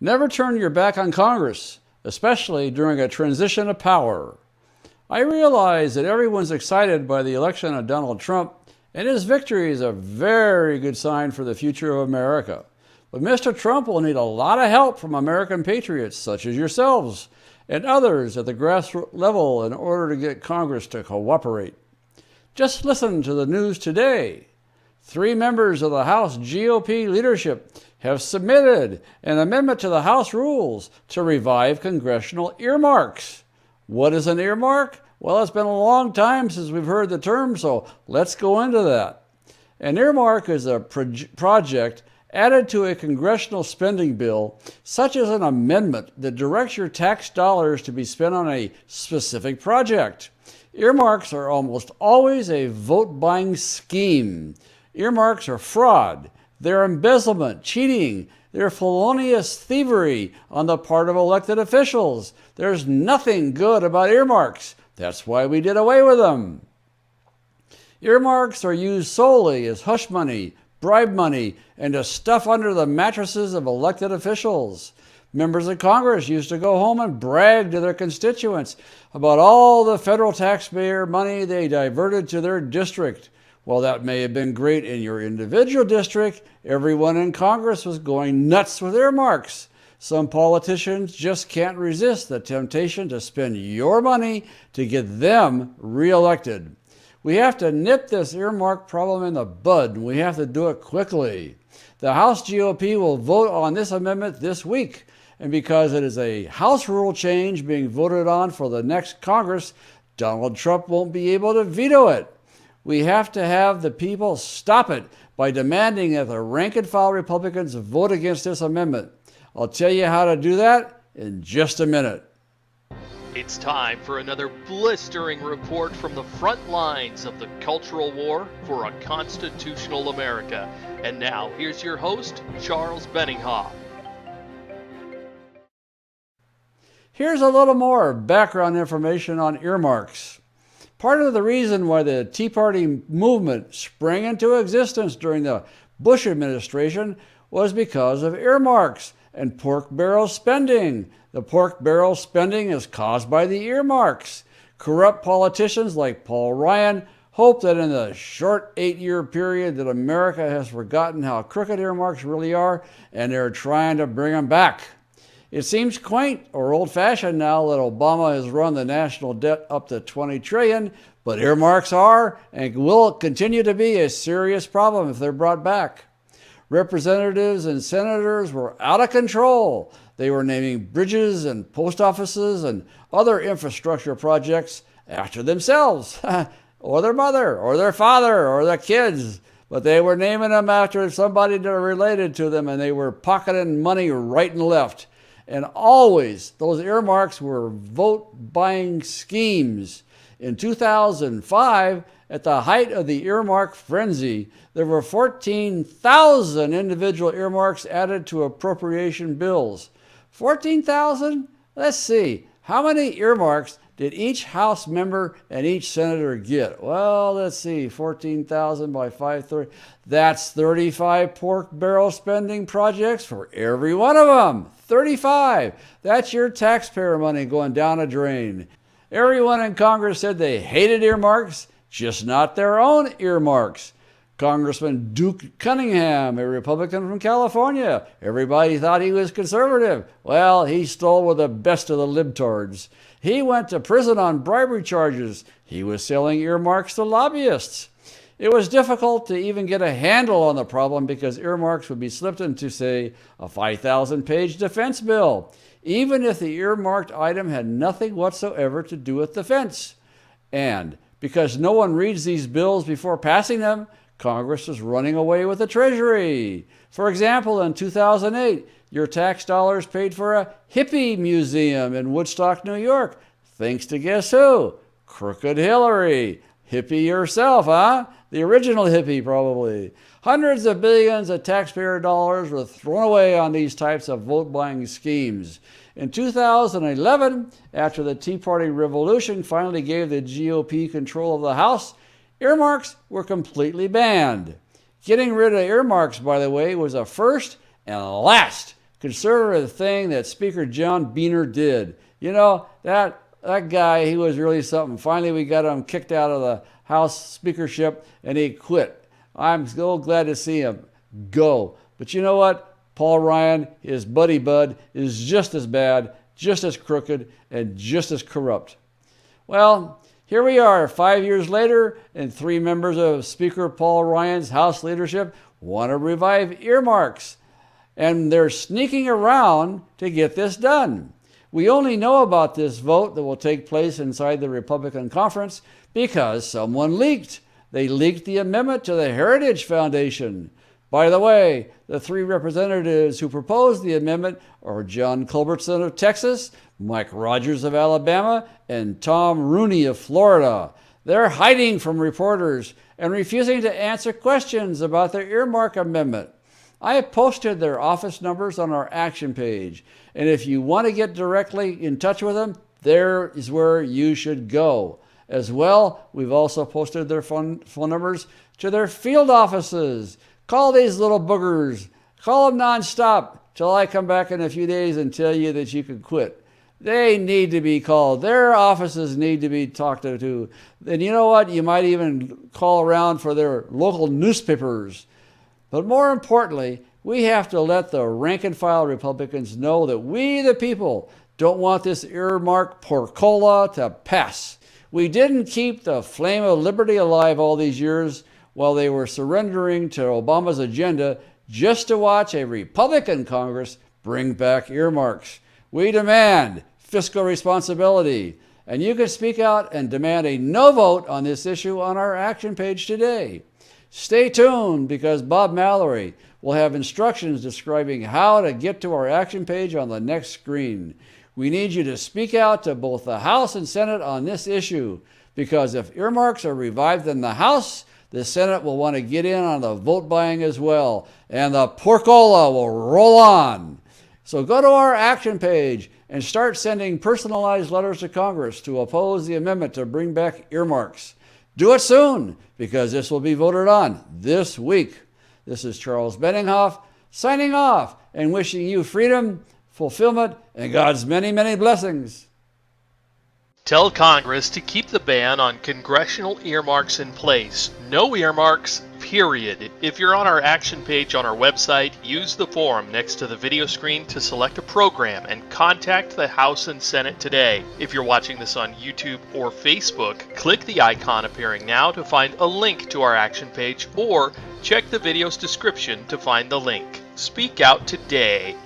Never turn your back on Congress, especially during a transition of power. I realize that everyone's excited by the election of Donald Trump, and his victory is a very good sign for the future of America. But Mr. Trump will need a lot of help from American patriots such as yourselves and others at the grassroots level in order to get Congress to cooperate. Just listen to the news today. 3 members of the House GOP leadership have submitted an amendment to the House rules to revive congressional earmarks. What is an earmark? Well, it's been a long time since we've heard the term, so let's go into that. An earmark is a project added to a congressional spending bill, such as an amendment that directs your tax dollars to be spent on a specific project. Earmarks are almost always a vote-buying scheme. Earmarks are fraud. They're embezzlement, cheating. They're felonious thievery on the part of elected officials. There's nothing good about earmarks. That's why we did away with them. Earmarks are used solely as hush money, bribe money, and to stuff under the mattresses of elected officials. Members of Congress used to go home and brag to their constituents about all the federal taxpayer money they diverted to their district. While that may have been great in your individual district, everyone in Congress was going nuts with earmarks. Some politicians just can't resist the temptation to spend your money to get them reelected. We have to nip this earmark problem in the bud, and we have to do it quickly. The House GOP will vote on this amendment this week, and because it is a House rule change being voted on for the next Congress, Donald Trump won't be able to veto it. We have to have the people stop it by demanding that the rank-and-file Republicans vote against this amendment. I'll tell you how to do that in just a minute. It's time for another blistering report from the front lines of the cultural war for a constitutional America. And now, here's your host, Charles Benninghoff. Here's a little more background information on earmarks. Part of the reason why the Tea Party movement sprang into existence during the Bush administration was because of earmarks and pork barrel spending. The pork barrel spending is caused by the earmarks. Corrupt politicians like Paul Ryan hope that in the short 8-year period that America has forgotten how crooked earmarks really are, and they're trying to bring them back. It seems quaint or old-fashioned now that Obama has run the national debt up to $20 trillion, but earmarks are and will continue to be a serious problem if they're brought back. Representatives and senators were out of control. They were naming bridges and post offices and other infrastructure projects after themselves, or their mother, or their father, or their kids. But they were naming them after somebody that related to them, and they were pocketing money right and left. And always, those earmarks were vote-buying schemes. In 2005, at the height of the earmark frenzy, there were 14,000 individual earmarks added to appropriation bills. 14,000? Let's see. How many earmarks did each House member and each senator get? Well, let's see. 14,000 by 530. That's 35 pork barrel spending projects for every one of them. 35. That's your taxpayer money going down a drain. Everyone in Congress said they hated earmarks, just not their own earmarks. Congressman Duke Cunningham, a Republican from California. Everybody thought he was conservative. Well, he stole with the best of the libtards. He went to prison on bribery charges. He was selling earmarks to lobbyists. It was difficult to even get a handle on the problem because earmarks would be slipped into, say, a 5,000-page defense bill, even if the earmarked item had nothing whatsoever to do with defense. And because no one reads these bills before passing them, Congress is running away with the Treasury. For example, in 2008, your tax dollars paid for a hippie museum in Woodstock, New York. Thanks to guess who? Crooked Hillary. Hippie yourself, huh? The original hippie, probably. Hundreds of billions of taxpayer dollars were thrown away on these types of vote-buying schemes. In 2011, after the Tea Party revolution finally gave the GOP control of the House, earmarks were completely banned. Getting rid of earmarks, by the way, was a first and last conservative thing that Speaker John Boehner did. You know, that guy, he was really something. Finally, we got him kicked out of the House speakership, and he quit. I'm so glad to see him go. But you know what? Paul Ryan, his buddy Bud, is just as bad, just as crooked, and just as corrupt. Well, here we are 5 years later, and 3 members of Speaker Paul Ryan's House leadership want to revive earmarks. And they're sneaking around to get this done. We only know about this vote that will take place inside the Republican conference because someone leaked. They leaked the amendment to the Heritage Foundation. By the way, the 3 representatives who proposed the amendment are John Culbertson of Texas, Mike Rogers of Alabama, and Tom Rooney of Florida. They're hiding from reporters and refusing to answer questions about their earmark amendment. I have posted their office numbers on our action page, and if you want to get directly in touch with them, there is where you should go. As well, we've also posted their phone numbers to their field offices. Call these little boogers. Call them nonstop till I come back in a few days and tell you that you can quit. They need to be called. Their offices need to be talked to. And you know what? You might even call around for their local newspapers. But more importantly, we have to let the rank and file Republicans know that we, the people, don't want this earmark porcola to pass. We didn't keep the flame of liberty alive all these years while they were surrendering to Obama's agenda just to watch a Republican Congress bring back earmarks. We demand fiscal responsibility, and you can speak out and demand a no vote on this issue on our action page today. Stay tuned because Bob Mallory will have instructions describing how to get to our action page on the next screen. We need you to speak out to both the House and Senate on this issue because if earmarks are revived in the House, the Senate will want to get in on the vote buying as well, and the porcola will roll on. So go to our action page and start sending personalized letters to Congress to oppose the amendment to bring back earmarks. Do it soon, because this will be voted on this week. This is Charles Benninghoff signing off and wishing you freedom, fulfillment, and God's many, many blessings. Tell Congress to keep the ban on congressional earmarks in place. No earmarks, period. If you're on our action page on our website, use the form next to the video screen to select a program and contact the House and Senate today. If you're watching this on YouTube or Facebook, click the icon appearing now to find a link to our action page or check the video's description to find the link. Speak out today.